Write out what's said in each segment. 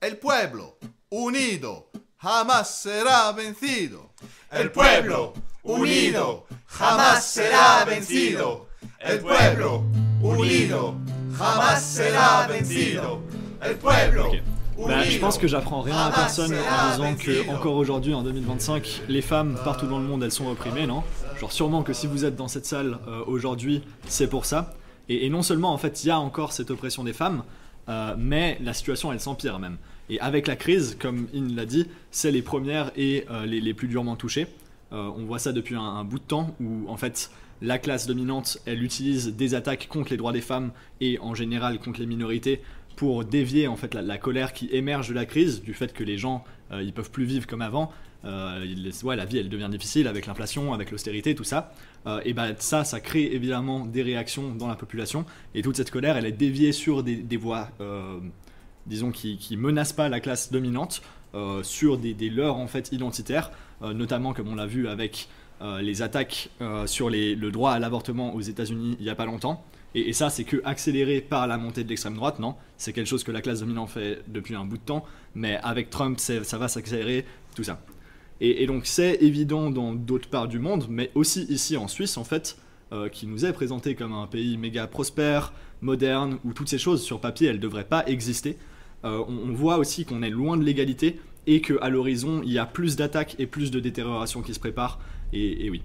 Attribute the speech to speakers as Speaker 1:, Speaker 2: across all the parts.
Speaker 1: El pueblo unido jamás será vencido.
Speaker 2: El pueblo unido jamás será vencido. El pueblo unido jamás será vencido. El pueblo
Speaker 3: Ok. Bah, je
Speaker 2: unido
Speaker 3: pense que j'apprends rien à personne en
Speaker 2: jamás
Speaker 3: disant que
Speaker 2: será
Speaker 3: encore aujourd'hui en 2025, les femmes partout dans le monde elles sont opprimées, non? Genre sûrement que si vous êtes dans cette salle aujourd'hui, c'est pour ça. Et non seulement en fait il y a encore cette oppression des femmes, mais la situation elle s'empire même. Et avec la crise, comme In l'a dit, c'est les premières et les plus durement touchées. On voit ça depuis un bout de temps où en fait la classe dominante elle utilise des attaques contre les droits des femmes et en général contre les minorités pour dévier en fait la colère qui émerge de la crise, du fait que les gens ils peuvent plus vivre comme avant. La vie elle devient difficile avec l'inflation, avec l'austérité, tout ça. Et bah ça crée évidemment des réactions dans la population et toute cette colère elle est déviée sur des voies disons qui menacent pas la classe dominante, sur des leurres en fait identitaires, notamment comme on l'a vu avec les attaques sur le droit à l'avortement aux États-Unis il y a pas longtemps. Et ça, c'est que accéléré par la montée de l'extrême droite, non? C'est quelque chose que la classe dominante fait depuis un bout de temps, mais avec Trump, ça va s'accélérer, tout ça. Et donc c'est évident dans d'autres parts du monde, mais aussi ici en Suisse, en fait, qui nous est présenté comme un pays méga prospère, moderne, où toutes ces choses sur papier, elles ne devraient pas exister. On voit aussi qu'on est loin de l'égalité et qu'à l'horizon, il y a plus d'attaques et plus de détérioration qui se préparent, et oui.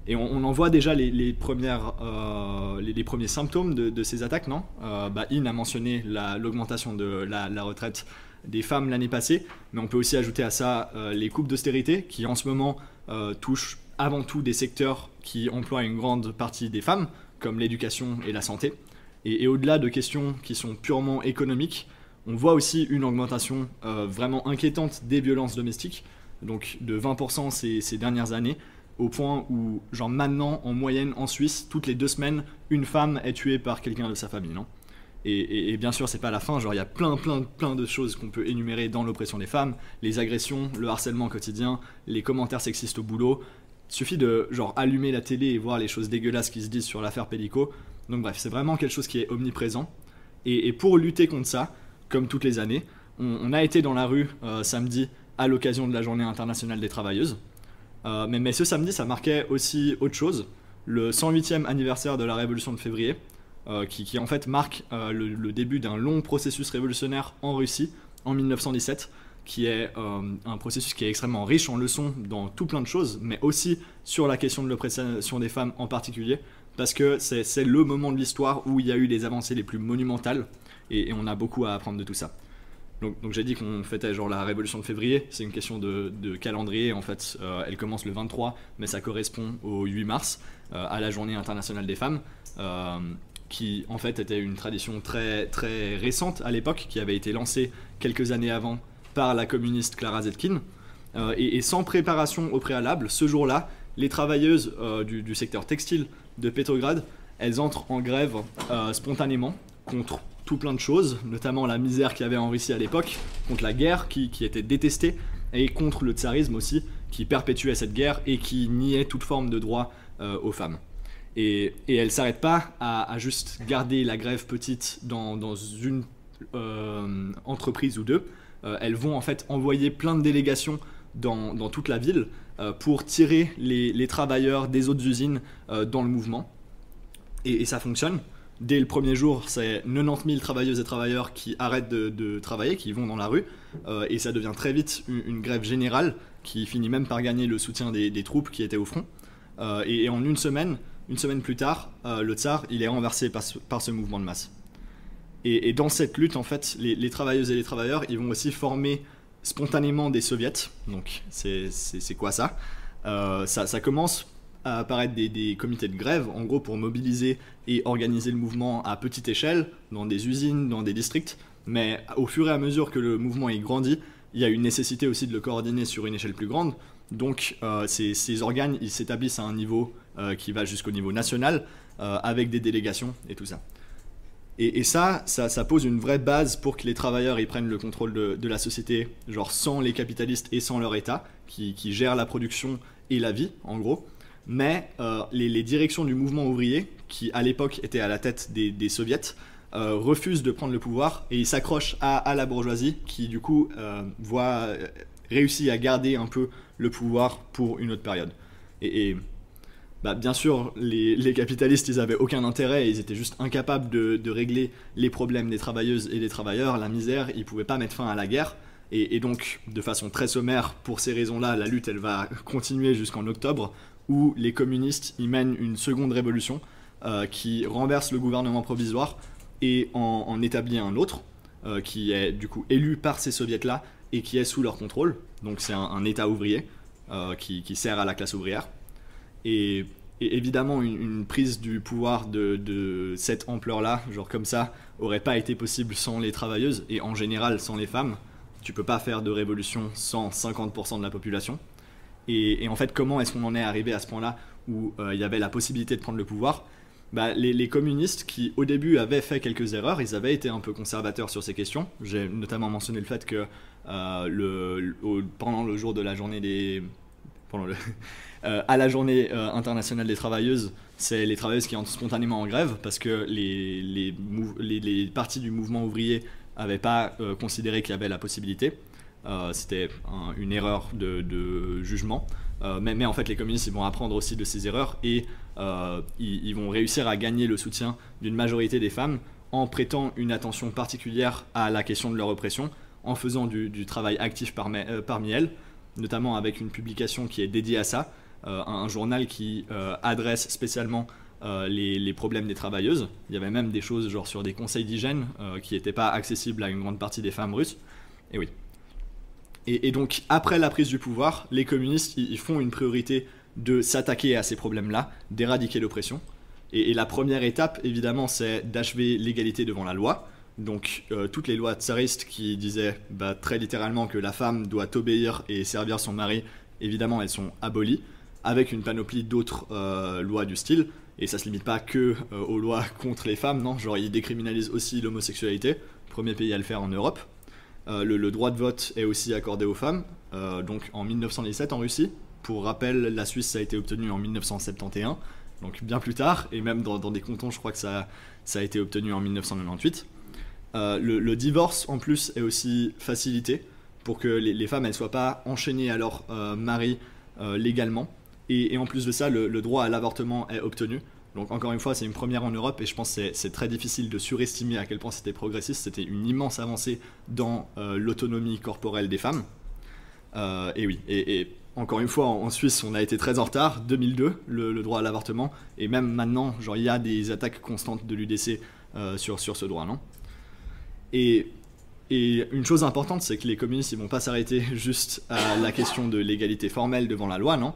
Speaker 3: Et on en voit déjà les premiers symptômes de ces attaques, non? In a mentionné l'augmentation de la retraite des femmes l'année passée, mais on peut aussi ajouter à ça les coupes d'austérité qui en ce moment touchent avant tout des secteurs qui emploient une grande partie des femmes, comme l'éducation et la santé. Et au-delà de questions qui sont purement économiques, on voit aussi une augmentation vraiment inquiétante des violences domestiques, donc de 20% ces dernières années, au point où, genre maintenant, en moyenne en Suisse, toutes les 2 semaines, une femme est tuée par quelqu'un de sa famille, non? Et bien sûr, c'est pas la fin, genre il y a plein de choses qu'on peut énumérer dans l'oppression des femmes, les agressions, le harcèlement quotidien, les commentaires sexistes au boulot. Il suffit de genre allumer la télé et voir les choses dégueulasses qui se disent sur l'affaire Pellico. Donc bref, c'est vraiment quelque chose qui est omniprésent. Et pour lutter contre ça, comme toutes les années, on a été dans la rue samedi à l'occasion de la Journée internationale des travailleuses. Mais ce samedi, ça marquait aussi autre chose, le 108e anniversaire de la Révolution de février, qui en fait marque le début d'un long processus révolutionnaire en Russie en 1917, qui est un processus qui est extrêmement riche en leçons dans tout plein de choses, mais aussi sur la question de l'oppression des femmes en particulier, parce que c'est le moment de l'histoire où il y a eu les avancées les plus monumentales, et on a beaucoup à apprendre de tout ça. Donc j'ai dit qu'on fêtait genre la Révolution de février, c'est une question de calendrier en fait, elle commence le 23 mais ça correspond au 8 mars, à la Journée internationale des femmes, qui en fait était une tradition très récente à l'époque, qui avait été lancée quelques années avant par la communiste Clara Zetkin, et sans préparation au préalable, ce jour-là, les travailleuses du secteur textile de Petrograd, elles entrent en grève spontanément contre tout plein de choses, notamment la misère qu'il y avait en Russie à l'époque, contre la guerre qui était détestée, et contre le tsarisme aussi, qui perpétuait cette guerre et qui niait toute forme de droit aux femmes. Et elles ne s'arrêtent pas à juste garder la grève petite dans une entreprise ou deux, elles vont en fait envoyer plein de délégations dans toute la ville pour tirer les travailleurs des autres usines dans le mouvement. Et ça fonctionne. Dès le premier jour, c'est 90 000 travailleuses et travailleurs qui arrêtent de travailler, qui vont dans la rue, et ça devient très vite une grève générale qui finit même par gagner le soutien des troupes qui étaient au front. Et en une semaine plus tard, le tsar il est renversé par ce mouvement de masse. Et dans cette lutte, en fait, les travailleuses et les travailleurs, ils vont aussi former spontanément des soviets. Donc c'est quoi ça? Ça commence à apparaître des comités de grève, en gros pour mobiliser et organiser le mouvement à petite échelle, dans des usines, dans des districts, mais au fur et à mesure que le mouvement est grandi, il y a une nécessité aussi de le coordonner sur une échelle plus grande, donc ces organes, ils s'établissent à un niveau qui va jusqu'au niveau national, avec des délégations et tout ça. Et ça pose une vraie base pour que les travailleurs ils prennent le contrôle de la société, genre sans les capitalistes et sans leur État, qui gèrent la production et la vie, en gros. Mais les directions du mouvement ouvrier, qui à l'époque étaient à la tête des soviets, refuse de prendre le pouvoir et il s'accroche à la bourgeoisie qui du coup réussit à garder un peu le pouvoir pour une autre période. Bah, bien sûr, les capitalistes, ils avaient aucun intérêt, ils étaient juste incapables de régler les problèmes des travailleuses et des travailleurs, la misère, ils pouvaient pas mettre fin à la guerre. Et donc, de façon très sommaire, pour ces raisons-là, la lutte, elle va continuer jusqu'en octobre, où les communistes, ils mènent une seconde révolution qui renverse le gouvernement provisoire et en établit un autre, qui est du coup élu par ces soviets-là et qui est sous leur contrôle. Donc c'est un État ouvrier qui sert à la classe ouvrière. Et évidemment, une prise du pouvoir de cette ampleur-là, genre comme ça, aurait pas été possible sans les travailleuses et en général sans les femmes. Tu peux pas faire de révolution sans 50% de la population. Et en fait, comment est-ce qu'on en est arrivé à ce point-là où il y avait la possibilité de prendre le pouvoir? Bah, les communistes qui au début avaient fait quelques erreurs, ils avaient été un peu conservateurs sur ces questions. J'ai notamment mentionné le fait que pendant le jour de la journée à la journée internationale des travailleuses, c'est les travailleuses qui entrent spontanément en grève parce que les partis du mouvement ouvrier n'avaient pas considéré qu'il y avait la possibilité. C'était une erreur de jugement. Mais en fait, les communistes ils vont apprendre aussi de ces erreurs et ils vont réussir à gagner le soutien d'une majorité des femmes en prêtant une attention particulière à la question de leur oppression, en faisant du travail actif parmi elles, notamment avec une publication qui est dédiée à ça, un journal qui adresse spécialement les problèmes des travailleuses. Il y avait même des choses genre sur des conseils d'hygiène qui n'étaient pas accessibles à une grande partie des femmes russes. Et oui. Et donc, après la prise du pouvoir, les communistes ils font une priorité de s'attaquer à ces problèmes-là, d'éradiquer l'oppression. Et la première étape, évidemment, c'est d'achever l'égalité devant la loi. Donc, toutes les lois tsaristes qui disaient très littéralement que la femme doit obéir et servir son mari, évidemment, elles sont abolies, avec une panoplie d'autres lois du style. Et ça se limite pas que aux lois contre les femmes, non, genre ils décriminalisent aussi l'homosexualité, premier pays à le faire en Europe. Le droit de vote est aussi accordé aux femmes, donc en 1917 en Russie. Pour rappel, la Suisse ça a été obtenu en 1971, donc bien plus tard, et même dans des cantons je crois que ça a été obtenu en 1998. Le divorce en plus est aussi facilité pour que les femmes elles soient pas enchaînées à leur mari légalement. Et en plus de ça, le droit à l'avortement est obtenu. Donc encore une fois, c'est une première en Europe et je pense que c'est très difficile de surestimer à quel point c'était progressiste. C'était une immense avancée dans l'autonomie corporelle des femmes. Et oui, et encore une fois, en Suisse, on a été très en retard. 2002, le droit à l'avortement. Et même maintenant, genre, il y a des attaques constantes de l'UDC sur ce droit, non ? Et une chose importante, c'est que les communistes, ils vont pas s'arrêter juste à la question de l'égalité formelle devant la loi, non ?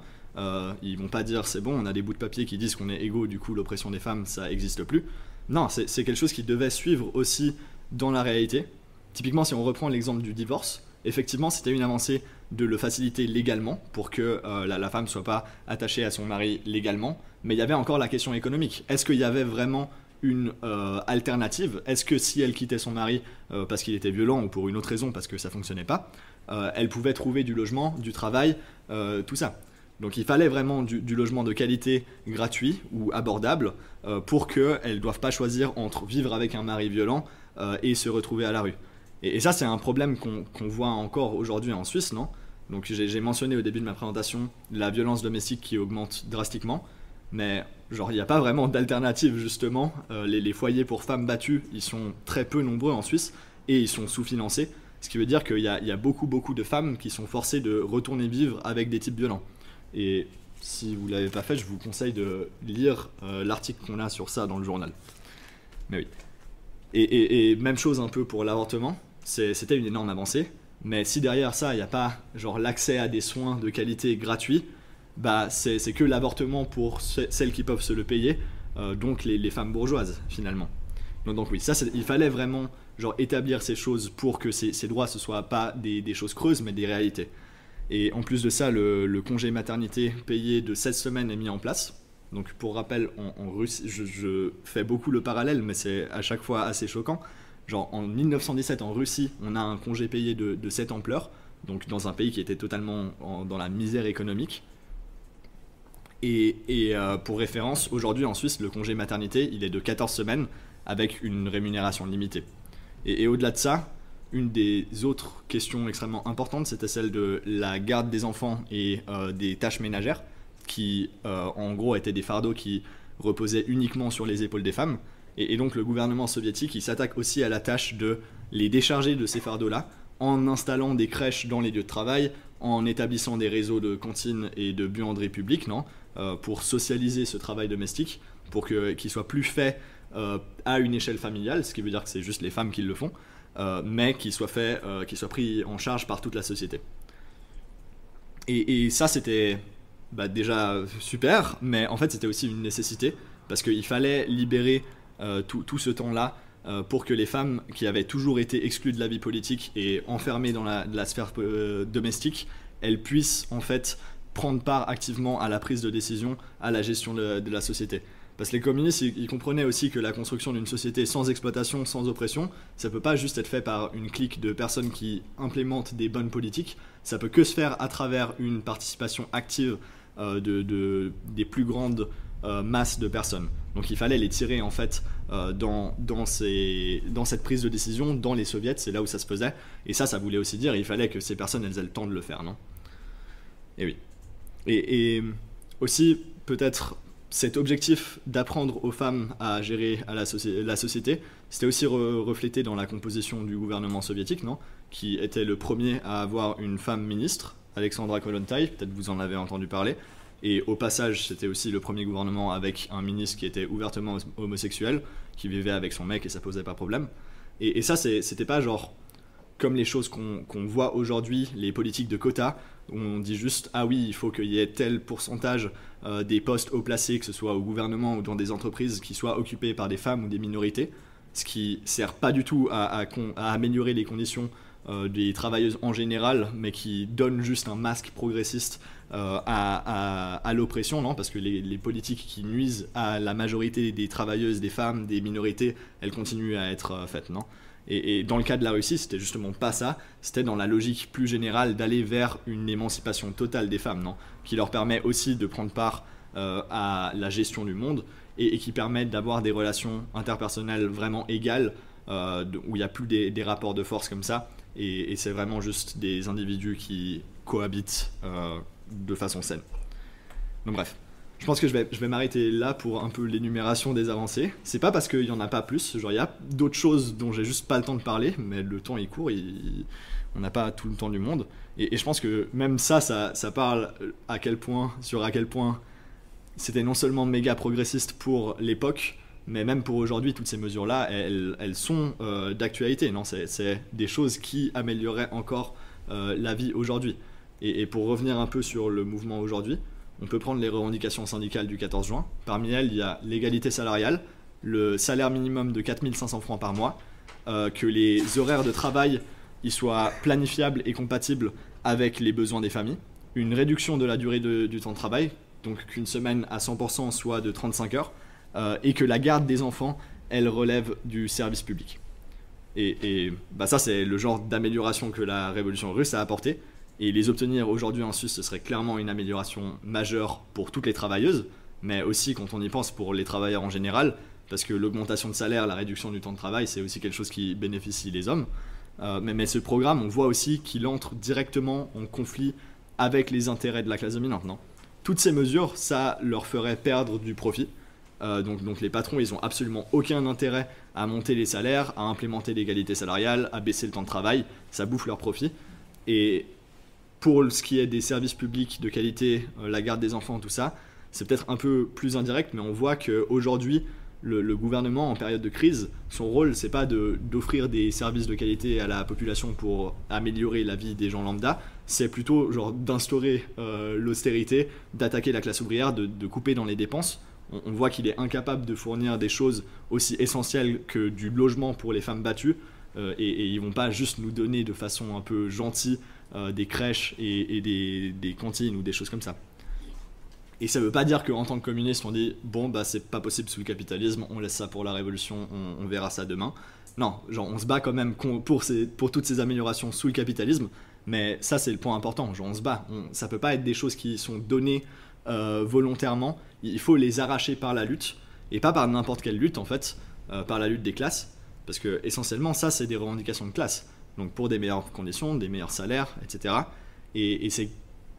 Speaker 3: Ils vont pas dire c'est bon, on a des bouts de papier qui disent qu'on est égaux, du coup l'oppression des femmes ça existe plus. Non, c'est quelque chose qui devait suivre aussi dans la réalité. Typiquement, si on reprend l'exemple du divorce, effectivement c'était une avancée de le faciliter légalement pour que la femme soit pas attachée à son mari légalement, mais il y avait encore la question économique. Est-ce qu'il y avait vraiment une alternative? Est-ce que si elle quittait son mari parce qu'il était violent ou pour une autre raison, parce que ça fonctionnait pas, elle pouvait trouver du logement, du travail, tout ça. Donc il fallait vraiment du logement de qualité gratuit ou abordable pour qu'elles ne doivent pas choisir entre vivre avec un mari violent et se retrouver à la rue. Et ça c'est un problème qu'on voit encore aujourd'hui en Suisse, non ? Donc j'ai mentionné au début de ma présentation la violence domestique qui augmente drastiquement, mais genre il n'y a pas vraiment d'alternative justement. Les foyers pour femmes battues, ils sont très peu nombreux en Suisse et ils sont sous-financés, ce qui veut dire qu'il y a beaucoup de femmes qui sont forcées de retourner vivre avec des types violents. Et si vous ne l'avez pas fait, je vous conseille de lire l'article qu'on a sur ça dans le journal. Mais oui. Et même chose un peu pour l'avortement, c'était une énorme avancée, mais si derrière ça, il n'y a pas genre l'accès à des soins de qualité gratuits, c'est que l'avortement pour celles qui peuvent se le payer, donc les femmes bourgeoises finalement. Donc oui, il fallait vraiment genre établir ces choses pour que ces droits ne soient pas des choses creuses, mais des réalités. Et en plus de ça, le congé maternité payé de 16 semaines est mis en place. Donc pour rappel, en Russie, je fais beaucoup le parallèle, mais c'est à chaque fois assez choquant. Genre en 1917 en Russie, on a un congé payé de cette ampleur, donc dans un pays qui était totalement dans la misère économique. Et pour référence, aujourd'hui en Suisse, le congé maternité, il est de 14 semaines, avec une rémunération limitée. Et au-delà de ça, une des autres questions extrêmement importantes, c'était celle de la garde des enfants et des tâches ménagères, qui en gros étaient des fardeaux qui reposaient uniquement sur les épaules des femmes. Et donc le gouvernement soviétique, il s'attaque aussi à la tâche de les décharger de ces fardeaux-là, en installant des crèches dans les lieux de travail, en établissant des réseaux de cantines et de buanderies publiques, pour socialiser ce travail domestique, pour qu'il soit plus fait à une échelle familiale, ce qui veut dire que c'est juste les femmes qui le font, mais qu'il soit pris en charge par toute la société. Et ça, c'était déjà super, mais en fait, c'était aussi une nécessité, parce qu'il fallait libérer tout ce temps-là pour que les femmes qui avaient toujours été exclues de la vie politique et enfermées dans la sphère domestique, elles puissent en fait prendre part activement à la prise de décision, à la gestion de la société. Parce que les communistes, ils comprenaient aussi que la construction d'une société sans exploitation, sans oppression, ça peut pas juste être fait par une clique de personnes qui implémentent des bonnes politiques, ça peut que se faire à travers une participation active des plus grandes masse de personnes. Donc il fallait les tirer en fait dans cette prise de décision, dans les soviets, c'est là où ça se faisait. Et ça voulait aussi dire il fallait que ces personnes elles aient le temps de le faire, non? Et oui. Et aussi peut-être cet objectif d'apprendre aux femmes à gérer la société, c'était aussi reflété dans la composition du gouvernement soviétique, non? Qui était le premier à avoir une femme ministre, Alexandra Kollontai, peut-être vous en avez entendu parler. Et au passage, c'était aussi le premier gouvernement avec un ministre qui était ouvertement homosexuel, qui vivait avec son mec et ça posait pas problème. Et ça, c'était pas genre comme les choses qu'on voit aujourd'hui, les politiques de quotas, où on dit juste ah oui, il faut qu'il y ait tel pourcentage des postes haut placés, que ce soit au gouvernement ou dans des entreprises, qui soient occupés par des femmes ou des minorités, ce qui sert pas du tout à améliorer les conditions des travailleuses en général, mais qui donne juste un masque progressiste à l'oppression, non? Parce que les politiques qui nuisent à la majorité des travailleuses, des femmes, des minorités, elles continuent à être faites, non? Et dans le cas de la Russie, c'était justement pas ça, c'était dans la logique plus générale d'aller vers une émancipation totale des femmes, non? Qui leur permet aussi de prendre part à la gestion du monde et qui permettent d'avoir des relations interpersonnelles vraiment égales, où il n'y a plus des rapports de force comme ça, et c'est vraiment juste des individus qui cohabitent de façon saine. Donc bref, je pense que je vais m'arrêter là pour un peu l'énumération des avancées. C'est pas parce qu'il y en a pas plus, genre il y a d'autres choses dont j'ai juste pas le temps de parler, mais le temps est court, on n'a pas tout le temps du monde. Et je pense que même ça parle à quel point c'était non seulement méga progressiste pour l'époque, mais même pour aujourd'hui, toutes ces mesures-là, elles sont d'actualité, non? C'est des choses qui amélioreraient encore la vie aujourd'hui. Et pour revenir un peu sur le mouvement aujourd'hui, on peut prendre les revendications syndicales du 14 juin. Parmi elles, il y a l'égalité salariale, le salaire minimum de 4 500 francs par mois, que les horaires de travail ils soient planifiables et compatibles avec les besoins des familles, une réduction de la durée du temps de travail, donc qu'une semaine à 100% soit de 35 heures, et que la garde des enfants, elle relève du service public. Et ça, c'est le genre d'amélioration que la révolution russe a apporté. Et les obtenir aujourd'hui en Suisse, ce serait clairement une amélioration majeure pour toutes les travailleuses, mais aussi quand on y pense pour les travailleurs en général, parce que l'augmentation de salaire, la réduction du temps de travail, c'est aussi quelque chose qui bénéficie les hommes. Mais ce programme, on voit aussi qu'il entre directement en conflit avec les intérêts de la classe dominante, non? Toutes ces mesures, ça leur ferait perdre du profit. Donc les patrons, ils n'ont absolument aucun intérêt à monter les salaires, à implémenter l'égalité salariale, à baisser le temps de travail, ça bouffe leur profit. Et pour ce qui est des services publics de qualité, la garde des enfants, tout ça, c'est peut-être un peu plus indirect, mais on voit qu'aujourd'hui, le gouvernement, en période de crise, son rôle, c'est pas d'offrir des services de qualité à la population pour améliorer la vie des gens lambda, c'est plutôt genre d'instaurer l'austérité, d'attaquer la classe ouvrière, de couper dans les dépenses. On voit qu'il est incapable de fournir des choses aussi essentielles que du logement pour les femmes battues, et ils vont pas juste nous donner de façon un peu gentille des crèches et des cantines ou des choses comme ça. Et ça veut pas dire qu'en tant que communiste on dit bon bah c'est pas possible sous le capitalisme, on laisse ça pour la révolution, on verra ça demain. Non, genre on se bat quand même pour toutes ces améliorations sous le capitalisme, mais ça c'est le point important, genre on se bat. Ça peut pas être des choses qui sont données volontairement, il faut les arracher par la lutte, et pas par n'importe quelle lutte en fait. par la lutte des classes, parce que essentiellement ça c'est des revendications de classe, donc pour des meilleures conditions, des meilleurs salaires, etc. Et c'est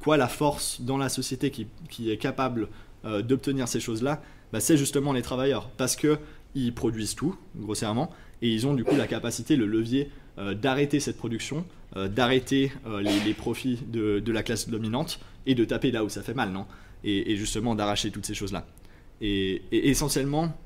Speaker 3: quoi la force dans la société qui est capable d'obtenir ces choses-là? C'est justement les travailleurs, parce qu'ils produisent tout, grossièrement, et ils ont du coup la capacité, le levier d'arrêter cette production, d'arrêter les profits de la classe dominante, et de taper là où ça fait mal, non? Et justement d'arracher toutes ces choses-là. Et essentiellement,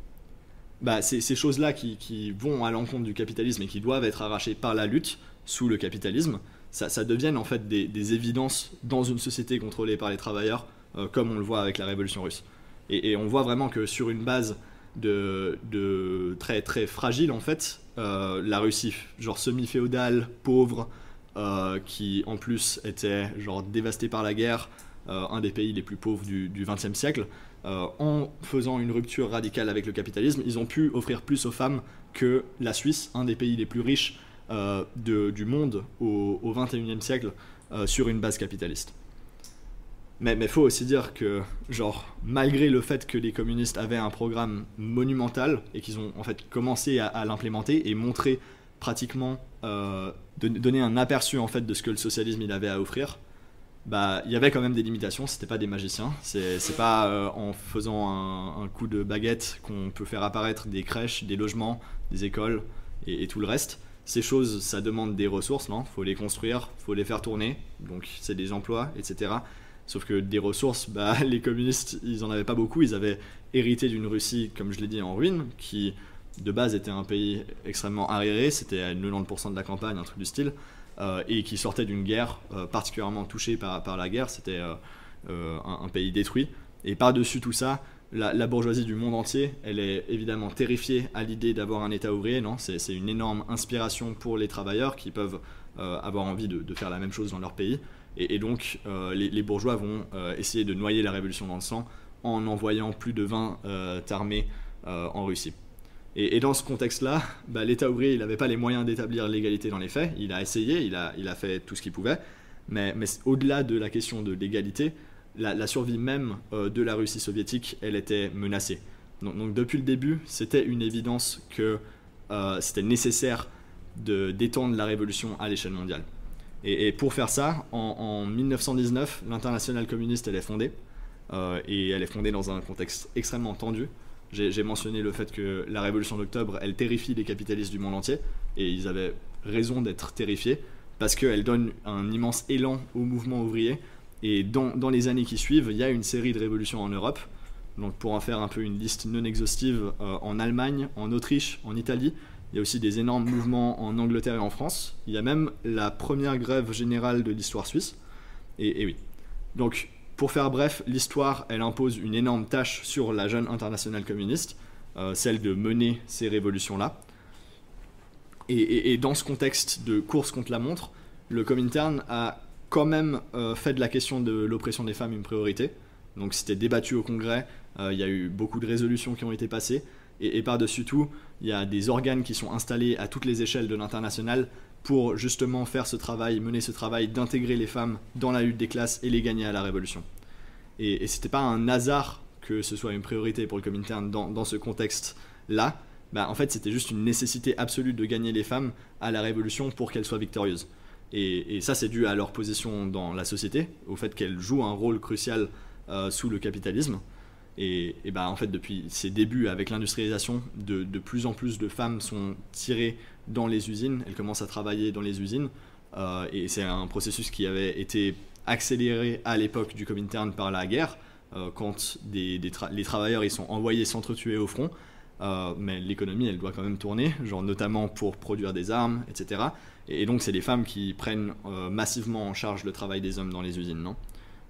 Speaker 3: ces choses-là qui vont à l'encontre du capitalisme et qui doivent être arrachées par la lutte sous le capitalisme, ça deviennent en fait des évidences dans une société contrôlée par les travailleurs, comme on le voit avec la révolution russe. Et on voit vraiment que sur une base de très très fragile en fait, la Russie genre semi-féodale, pauvre, qui en plus était genre dévastée par la guerre, un des pays les plus pauvres du XXe siècle, en faisant une rupture radicale avec le capitalisme, ils ont pu offrir plus aux femmes que la Suisse, un des pays les plus riches du monde au XXIe siècle, sur une base capitaliste. Mais il faut aussi dire que, genre, malgré le fait que les communistes avaient un programme monumental et qu'ils ont en fait commencé à l'implémenter et montrer pratiquement, donner un aperçu en fait de ce que le socialisme il avait à offrir, il y avait quand même des limitations, c'était pas des magiciens, c'est pas en faisant un coup de baguette qu'on peut faire apparaître des crèches, des logements, des écoles et tout le reste. Ces choses, ça demande des ressources, non? Faut les construire, faut les faire tourner, donc c'est des emplois, etc. Sauf que des ressources, les communistes, ils en avaient pas beaucoup, ils avaient hérité d'une Russie, comme je l'ai dit, en ruine, qui de base était un pays extrêmement arriéré, c'était à 90% de la campagne, un truc du style, et qui sortait d'une guerre particulièrement touchée par la guerre, c'était un pays détruit. Et par-dessus tout ça, la bourgeoisie du monde entier, elle est évidemment terrifiée à l'idée d'avoir un État ouvrier, non? C'est une énorme inspiration pour les travailleurs qui peuvent avoir envie de faire la même chose dans leur pays. Et donc, les bourgeois vont essayer de noyer la révolution dans le sang en envoyant plus de 20 armées en Russie. Et dans ce contexte-là, l'État ouvrier, il n'avait pas les moyens d'établir l'égalité dans les faits. Il a essayé, il a fait tout ce qu'il pouvait. Mais au-delà de la question de l'égalité, la survie même de la Russie soviétique, elle était menacée. Donc depuis le début, c'était une évidence que c'était nécessaire d'étendre la révolution à l'échelle mondiale. Et pour faire ça, en 1919, l'Internationale communiste, elle est fondée. Et elle est fondée dans un contexte extrêmement tendu. J'ai mentionné le fait que la révolution d'octobre, elle terrifie les capitalistes du monde entier. Et ils avaient raison d'être terrifiés, parce qu'elle donne un immense élan au mouvement ouvrier. Et dans les années qui suivent, il y a une série de révolutions en Europe. Donc pour en faire un peu une liste non exhaustive, en Allemagne, en Autriche, en Italie. Il y a aussi des énormes mouvements en Angleterre et en France. Il y a même la première grève générale de l'histoire suisse. Et oui. Donc, pour faire bref, l'histoire, elle impose une énorme tâche sur la jeune internationale communiste, celle de mener ces révolutions-là. Et dans ce contexte de course contre la montre, le Comintern a quand même fait de la question de l'oppression des femmes une priorité. Donc c'était débattu au Congrès, il y a eu beaucoup de résolutions qui ont été passées. Et par-dessus tout, il y a des organes qui sont installés à toutes les échelles de l'international pour justement faire ce travail, mener ce travail d'intégrer les femmes dans la lutte des classes et les gagner à la révolution. Et c'était pas un hasard que ce soit une priorité pour le Comintern dans ce contexte-là. En fait, c'était juste une nécessité absolue de gagner les femmes à la révolution pour qu'elles soient victorieuses. Et ça, c'est dû à leur position dans la société, au fait qu'elles jouent un rôle crucial sous le capitalisme. Et en fait, depuis ses débuts avec l'industrialisation, de plus en plus de femmes sont tirées dans les usines, elles commencent à travailler dans les usines, et c'est un processus qui avait été accéléré à l'époque du Comintern par la guerre, quand les travailleurs ils sont envoyés s'entretuer au front, mais l'économie elle doit quand même tourner, genre notamment pour produire des armes, etc. Et donc c'est les femmes qui prennent massivement en charge le travail des hommes dans les usines, non?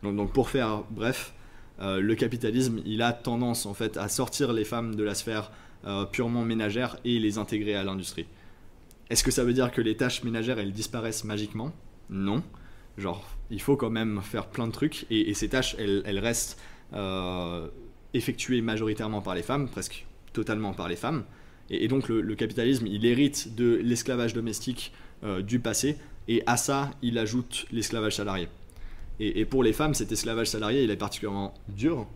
Speaker 3: Donc pour faire bref, le capitalisme, il a tendance en fait à sortir les femmes de la sphère purement ménagère et les intégrer à l'industrie. Est-ce que ça veut dire que les tâches ménagères elles disparaissent magiquement? Non. Genre, il faut quand même faire plein de trucs et ces tâches elles restent effectuées majoritairement par les femmes, presque totalement par les femmes. Et donc le capitalisme, il hérite de l'esclavage domestique du passé et à ça, il ajoute l'esclavage salarié. Et pour les femmes, cet esclavage salarié, il est particulièrement dur.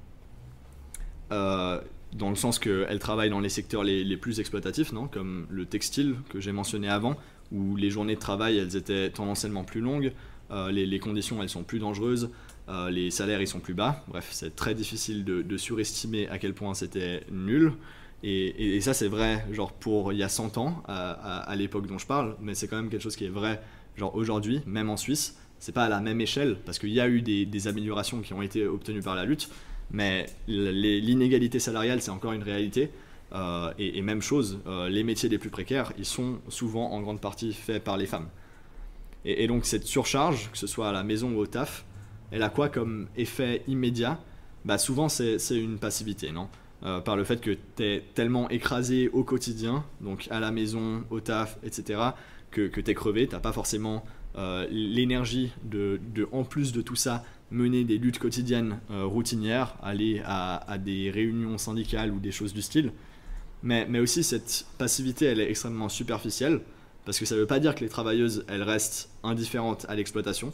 Speaker 3: dans le sens qu'elles travaillent dans les secteurs les plus exploitatifs, non, comme le textile que j'ai mentionné avant, où les journées de travail elles étaient tendanciellement plus longues, les conditions elles sont plus dangereuses, les salaires ils sont plus bas. Bref, c'est très difficile de surestimer à quel point c'était nul. Et ça c'est vrai genre pour il y a 100 ans à l'époque dont je parle, mais c'est quand même quelque chose qui est vrai genre aujourd'hui, même en Suisse. C'est pas à la même échelle parce qu'il y a eu des améliorations qui ont été obtenues par la lutte, mais l'inégalité salariale c'est encore une réalité. Et même chose, les métiers les plus précaires ils sont souvent en grande partie faits par les femmes. Et donc cette surcharge, que ce soit à la maison ou au taf, elle a quoi comme effet immédiat? Bah souvent c'est une passivité, non? Par le fait que tu es tellement écrasé au quotidien, donc à la maison, au taf, etc., que tu es crevé, tu n'as pas forcément l'énergie de, en plus de tout ça, mener des luttes quotidiennes routinières, aller à des réunions syndicales ou des choses du style. Mais aussi cette passivité, elle est extrêmement superficielle, parce que ça ne veut pas dire que les travailleuses, elles restent indifférentes à l'exploitation.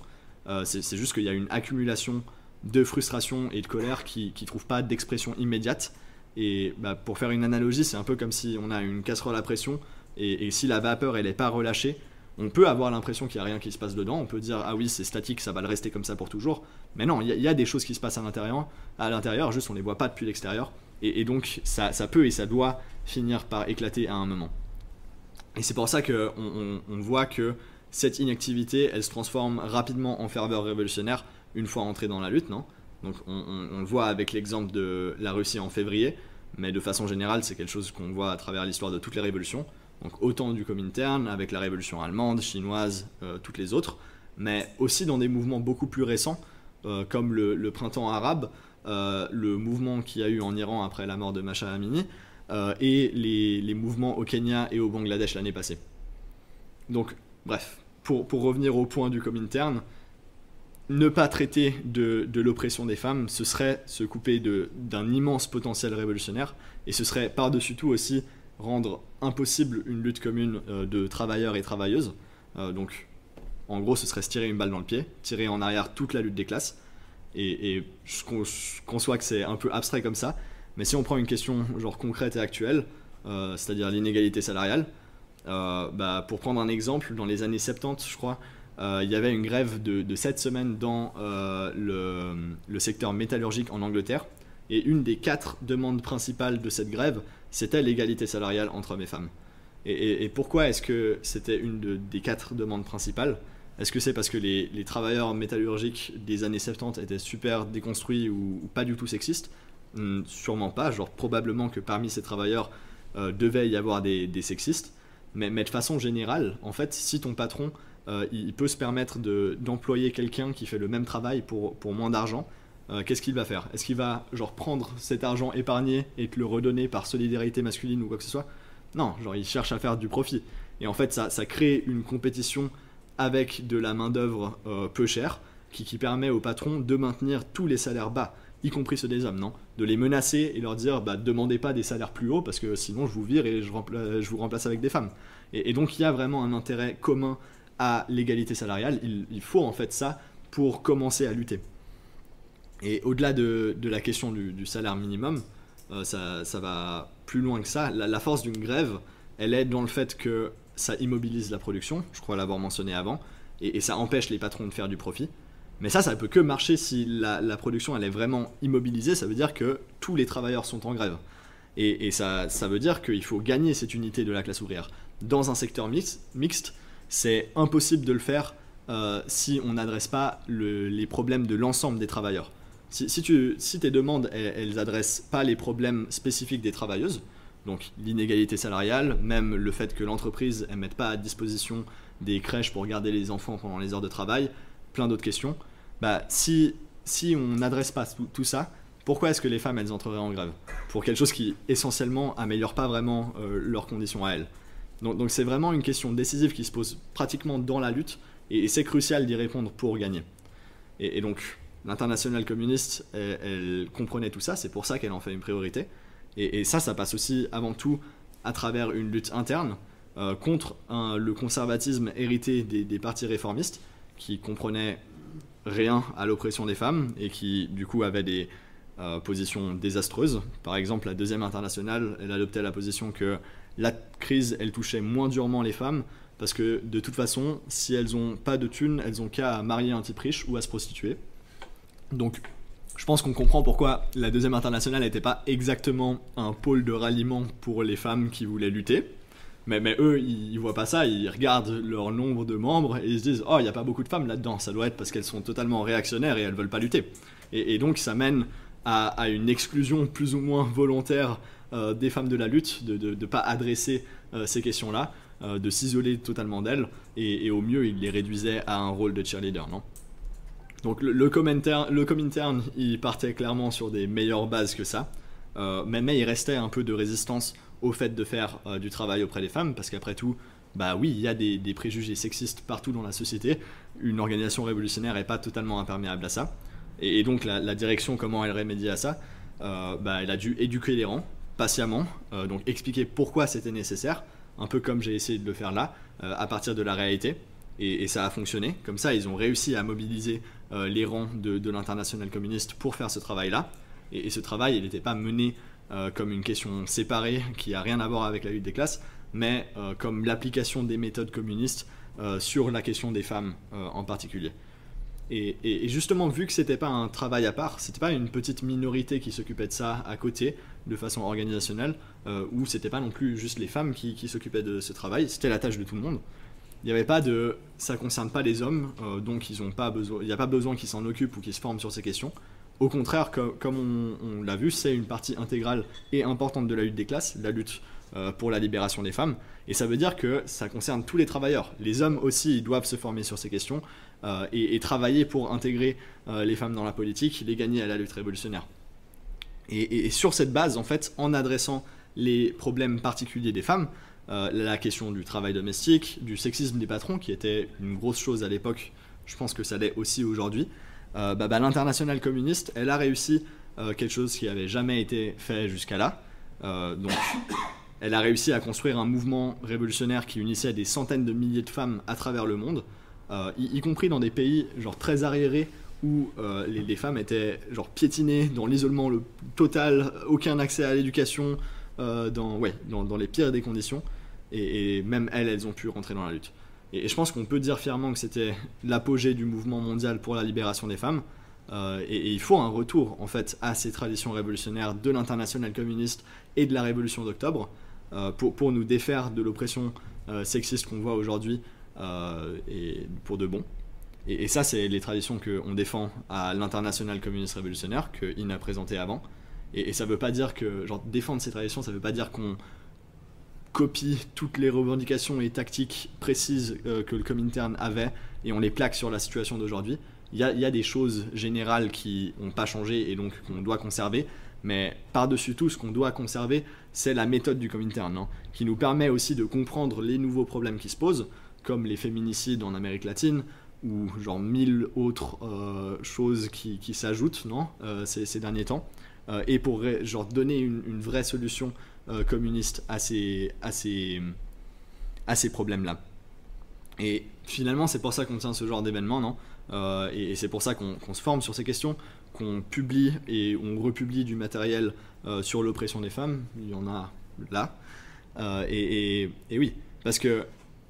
Speaker 3: C'est juste qu'il y a une accumulation de frustration et de colère qui ne trouve pas d'expression immédiate. Et bah, pour faire une analogie, c'est un peu comme si on a une casserole à pression et si la vapeur elle n'est pas relâchée, on peut avoir l'impression qu'il n'y a rien qui se passe dedans, on peut dire ah oui c'est statique, ça va le rester comme ça pour toujours, mais non, il y a des choses qui se passent à l'intérieur, juste on ne les voit pas depuis l'extérieur, et donc ça peut et ça doit finir par éclater à un moment. Et c'est pour ça qu'on voit que cette inactivité elle se transforme rapidement en ferveur révolutionnaire une fois entrée dans la lutte, non ? Donc on le voit avec l'exemple de la Russie en février, mais de façon générale c'est quelque chose qu'on voit à travers l'histoire de toutes les révolutions. Donc autant du Comintern avec la révolution allemande, chinoise, toutes les autres, mais aussi dans des mouvements beaucoup plus récents comme le printemps arabe, le mouvement qu'il y a eu en Iran après la mort de Mahsa Amini et les mouvements au Kenya et au Bangladesh l'année passée. Donc bref, pour revenir au point du Comintern, ne pas traiter de l'oppression des femmes, ce serait se couper d'un immense potentiel révolutionnaire, et ce serait par-dessus tout aussi rendre impossible une lutte commune de travailleurs et travailleuses. Donc en gros ce serait se tirer une balle dans le pied, tirer en arrière toute la lutte des classes, et je conçois que c'est un peu abstrait comme ça, mais si on prend une question genre concrète et actuelle, c'est-à-dire l'inégalité salariale, bah, pour prendre un exemple, dans les années 70 je crois, il y avait une grève de 7 semaines dans le secteur métallurgique en Angleterre, et une des 4 demandes principales de cette grève, c'était l'égalité salariale entre hommes et femmes. Et pourquoi est-ce que c'était une des 4 demandes principales? Est-ce que c'est parce que les travailleurs métallurgiques des années 70 étaient super déconstruits ou pas du tout sexistes? Sûrement pas, genre probablement que parmi ces travailleurs devait y avoir des sexistes, mais de façon générale, en fait, si ton patron il peut se permettre d'employer quelqu'un qui fait le même travail pour moins d'argent, qu'est-ce qu'il va faire? Est-ce qu'il va genre prendre cet argent épargné et te le redonner par solidarité masculine ou quoi que ce soit? Non, genre il cherche à faire du profit. Et en fait ça crée une compétition avec de la main d'œuvre peu chère qui permet au patron de maintenir tous les salaires bas, y compris ceux des hommes, non? De les menacer et leur dire bah demandez pas des salaires plus hauts parce que sinon je vous vire et je vous remplace avec des femmes. Et donc il y a vraiment un intérêt commun à l'égalité salariale, il faut en fait ça pour commencer à lutter. Et au-delà de la question du salaire minimum, ça va plus loin que ça. La force d'une grève, elle est dans le fait que ça immobilise la production, je crois l'avoir mentionné avant, et ça empêche les patrons de faire du profit. Mais ça peut que marcher si la production elle est vraiment immobilisée, ça veut dire que tous les travailleurs sont en grève. Et ça veut dire qu'il faut gagner cette unité de la classe ouvrière. Dans un secteur mixte, c'est impossible de le faire si on n'adresse pas les problèmes de l'ensemble des travailleurs. Si tes demandes, elles adressent pas les problèmes spécifiques des travailleuses, donc l'inégalité salariale, même le fait que l'entreprise ne mette pas à disposition des crèches pour garder les enfants pendant les heures de travail, plein d'autres questions, bah, si on n'adresse pas tout ça, pourquoi est-ce que les femmes elles entreraient en grève? Pour quelque chose qui essentiellement améliore pas vraiment leurs conditions à elles. Donc c'est vraiment une question décisive qui se pose pratiquement dans la lutte, et c'est crucial d'y répondre pour gagner. Et donc l'internationale communiste, elle comprenait tout ça, c'est pour ça qu'elle en fait une priorité. Et ça passe aussi avant tout à travers une lutte interne contre le conservatisme hérité des partis réformistes qui comprenaient rien à l'oppression des femmes et qui du coup avaient position désastreuse. Par exemple, la Deuxième Internationale, elle adoptait la position que la crise, elle touchait moins durement les femmes, parce que de toute façon, si elles n'ont pas de thunes, elles n'ont qu'à marier un type riche ou à se prostituer. Donc, je pense qu'on comprend pourquoi la Deuxième Internationale n'était pas exactement un pôle de ralliement pour les femmes qui voulaient lutter. Mais eux, ils voient pas ça, ils regardent leur nombre de membres et ils se disent « Oh, il n'y a pas beaucoup de femmes là-dedans, ça doit être parce qu'elles sont totalement réactionnaires et elles veulent pas lutter. » Et donc, ça mène à une exclusion plus ou moins volontaire des femmes de la lutte, de ne pas adresser ces questions-là, de s'isoler totalement d'elles, et au mieux, ils les réduisaient à un rôle de cheerleader, non ? Donc le Comintern, il partait clairement sur des meilleures bases que ça, mais il restait un peu de résistance au fait de faire du travail auprès des femmes, parce qu'après tout, bah oui, il y a des préjugés sexistes partout dans la société, une organisation révolutionnaire n'est pas totalement imperméable à ça, et donc la direction, comment elle remédie à ça, elle a dû éduquer les rangs, patiemment, donc expliquer pourquoi c'était nécessaire, un peu comme j'ai essayé de le faire là, à partir de la réalité. Et ça a fonctionné. Comme ça, ils ont réussi à mobiliser les rangs de l'international communiste pour faire ce travail-là. Et ce travail, il n'était pas mené comme une question séparée qui n'a rien à voir avec la lutte des classes, mais comme l'application des méthodes communistes sur la question des femmes en particulier. Et justement, vu que c'était pas un travail à part, c'était pas une petite minorité qui s'occupait de ça à côté, de façon organisationnelle, ou c'était pas non plus juste les femmes qui s'occupaient de ce travail, c'était la tâche de tout le monde. Il n'y avait pas de « ça ne concerne pas les hommes, donc il n'y a pas besoin qu'ils s'en occupent ou qu'ils se forment sur ces questions ». Au contraire, comme on l'a vu, c'est une partie intégrale et importante de la lutte des classes, la lutte pour la libération des femmes. Et ça veut dire que ça concerne tous les travailleurs. Les hommes aussi, ils doivent se former sur ces questions et travailler pour intégrer les femmes dans la politique, les gagner à la lutte révolutionnaire. Et sur cette base, en fait, en adressant les problèmes particuliers des femmes, la question du travail domestique, du sexisme des patrons, qui était une grosse chose à l'époque, je pense que ça l'est aussi aujourd'hui, l'internationale communiste, elle a réussi quelque chose qui n'avait jamais été fait jusqu'à là. Donc, elle a réussi à construire un mouvement révolutionnaire qui unissait des centaines de milliers de femmes à travers le monde, y compris dans des pays genre très arriérés où les femmes étaient genre piétinées dans l'isolement le total, aucun accès à l'éducation, dans les pires des conditions, et même elles ont pu rentrer dans la lutte. Et je pense qu'on peut dire fièrement que c'était l'apogée du mouvement mondial pour la libération des femmes, et il faut un retour en fait à ces traditions révolutionnaires de l'internationale communiste et de la révolution d'octobre pour nous défaire de l'oppression sexiste qu'on voit aujourd'hui, et pour de bon. Et ça, c'est les traditions qu'on défend à l'internationale communiste révolutionnaire, que IN a présenté avant. Et ça veut pas dire que, genre, défendre ces traditions, ça veut pas dire qu'on copie toutes les revendications et tactiques précises que le Comintern avait et on les plaque sur la situation d'aujourd'hui. Il y a des choses générales qui n'ont pas changé et donc qu'on doit conserver, mais par-dessus tout, ce qu'on doit conserver, c'est la méthode du Comintern, hein, qui nous permet aussi de comprendre les nouveaux problèmes qui se posent, comme les féminicides en Amérique latine, ou genre 1000 autres choses qui s'ajoutent ces derniers temps. Et pour donner une vraie solution communiste à ces problèmes-là. Et finalement, c'est pour ça qu'on tient ce genre d'événement, non et c'est pour ça qu'on se forme sur ces questions, qu'on publie et on republie du matériel sur l'oppression des femmes. Il y en a là. Et oui, parce que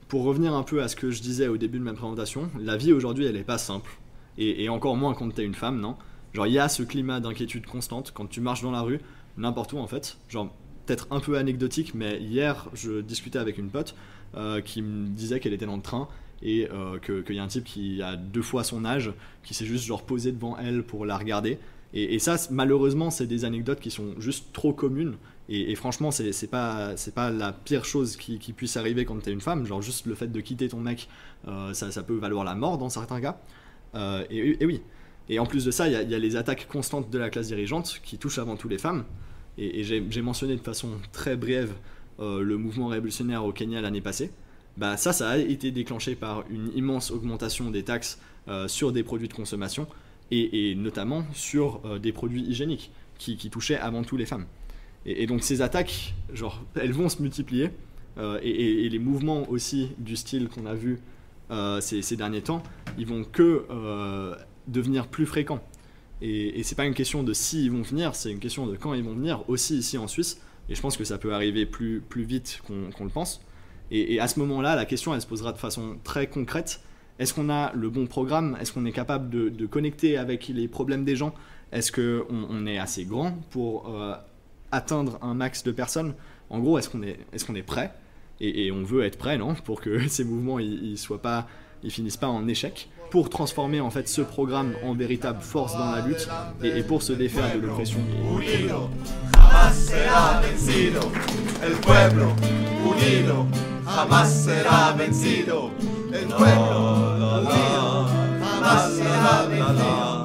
Speaker 3: pour revenir un peu à ce que je disais au début de ma présentation, la vie aujourd'hui, elle n'est pas simple. Et encore moins quand t'es une femme, non ? Genre, il y a ce climat d'inquiétude constante quand tu marches dans la rue, n'importe où en fait. Genre, peut-être un peu anecdotique, mais hier, je discutais avec une pote qui me disait qu'elle était dans le train et qu'il y a un type qui a 2 fois son âge, qui s'est juste genre posé devant elle pour la regarder. Et ça, malheureusement, c'est des anecdotes qui sont juste trop communes. Et franchement, c'est pas la pire chose qui puisse arriver quand t'es une femme. Genre, juste le fait de quitter ton mec, ça peut valoir la mort dans certains cas. Et oui. Et en plus de ça, il y a les attaques constantes de la classe dirigeante qui touchent avant tout les femmes. Et j'ai mentionné de façon très brève le mouvement révolutionnaire au Kenya l'année passée. Ça a été déclenché par une immense augmentation des taxes sur des produits de consommation et notamment sur des produits hygiéniques qui touchaient avant tout les femmes. Et donc ces attaques, genre, elles vont se multiplier et les mouvements aussi du style qu'on a vu ces derniers temps, ils vont que devenir plus fréquents. Et c'est pas une question de si ils vont venir, c'est une question de quand ils vont venir, aussi ici en Suisse. Et je pense que ça peut arriver plus vite qu'on le pense. Et à ce moment-là, la question, elle se posera de façon très concrète. Est-ce qu'on a le bon programme? Est-ce qu'on est capable de connecter avec les problèmes des gens? Est-ce qu'on est assez grand pour atteindre un max de personnes? En gros, est-ce qu'on est prêt? Et on veut être prêt, non? Pour que ces mouvements ils finissent pas en échec, pour transformer en fait ce programme en véritable force dans la lutte et pour se défaire de l'oppression.
Speaker 2: Unido, jamás será vencido. El pueblo unido, jamás será vencido. El pueblo unido, jamás será vencido.